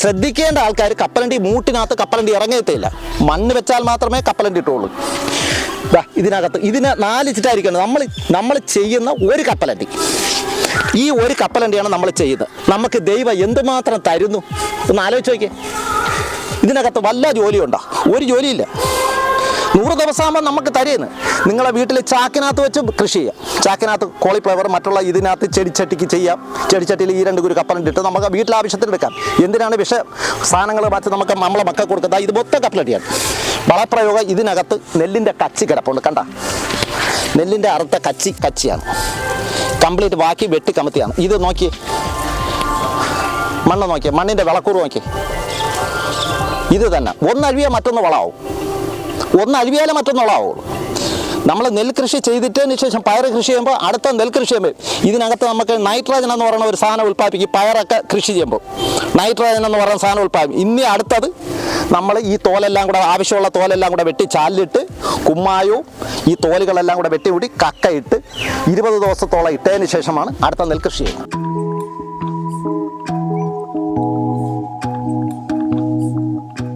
ശ്രദ്ധിക്കേണ്ട ആൾക്കാർ കപ്പലണ്ടി മൂട്ടിനകത്ത് കപ്പലണ്ടി ഇറങ്ങത്തില്ല. മണ്ണ് വെച്ചാൽ മാത്രമേ കപ്പലണ്ടി ഇട്ടുള്ളൂ. ഇതിനകത്ത് ഇതിന് 4 ചിറ്റായിരിക്കണം നമ്മൾ ചെയ്യുന്ന ഒരു കപ്പലണ്ടി. ഈ ഒരു കപ്പലണ്ടിയാണ് നമ്മൾ ചെയ്യുന്നത്. നമുക്ക് ദൈവം എന്തുമാത്രം തരുന്നു ഒന്ന് ആലോചിച്ച് നോക്കിയേ. ഇതിനകത്ത് വല്ല ജോലിയുണ്ടോ? ഒരു ജോലിയില്ല. 100 ദിവസമാകുമ്പോൾ നമുക്ക് തരുന്നു. നിങ്ങളെ വീട്ടിൽ ചാക്കിനകത്ത് വെച്ച് കൃഷി ചെയ്യാം. ചാക്കിനകത്ത് കോളിഫ്ലവർ മറ്റുള്ള ഇതിനകത്ത് ചെടിച്ചട്ടിക്ക് ചെയ്യാം. ചെടിച്ചട്ടിയിൽ ഈ 2 കുരു കപ്പലണ്ടി ഇട്ട് നമുക്ക് വീട്ടിലാവശ്യത്തിന് എടുക്കാം. എന്തിനാണ് വിഷ സാധനങ്ങൾ വെച്ച് നമുക്ക് നമ്മളെ മക്കൾ കൊടുക്കുന്നത്? ഇത് മൊത്തം കപ്പലണ്ടിയാണ്. വളപ്രയോഗം ഇതിനകത്ത് നെല്ലിൻ്റെ കച്ചി കിടപ്പുണ്ട്. കണ്ട, നെല്ലിൻ്റെ അറുത്ത കച്ചിയാണ്. കംപ്ലീറ്റ് ബാക്കി വെട്ടി കമത്തിയാണ്. ഇത് നോക്കി, മണ്ണ് നോക്കിയേ, മണ്ണിൻ്റെ വിളക്കൂറ് നോക്കി. ഇത് തന്നെ ഒന്നഴിവിയാൽ മറ്റൊന്ന് വളമാവും, ഒന്നഴിവിയാലേ മറ്റൊന്ന് വളമാവുള്ളൂ. നമ്മൾ നെൽകൃഷി ചെയ്തിട്ടതിന് ശേഷം പയർ കൃഷി ചെയ്യുമ്പോൾ അടുത്ത നെൽകൃഷി ചെയ്യുമ്പോൾ ഇതിനകത്ത് നമുക്ക് നൈട്രജൻ എന്ന് പറയുന്ന ഒരു സാധനം ഉൽപ്പാദിപ്പിക്കും. പയറൊക്കെ കൃഷി ചെയ്യുമ്പോൾ നൈട്രജൻ എന്ന് പറയുന്ന സാധനം ഉൽപ്പാദിപ്പിക്കും. ഇനി അടുത്തത് നമ്മൾ ഈ തോലെല്ലാം കൂടെ, ആവശ്യമുള്ള തോലെല്ലാം കൂടെ വെട്ടി ചാലിലിട്ട് കുമ്മായവും ഈ തോലുകളെല്ലാം കൂടെ വെട്ടിവിടി കക്കയിട്ട് 20 ദിവസത്തോളം ഇട്ടതിന് ശേഷമാണ് അടുത്ത നെൽകൃഷി ചെയ്യുന്നത്.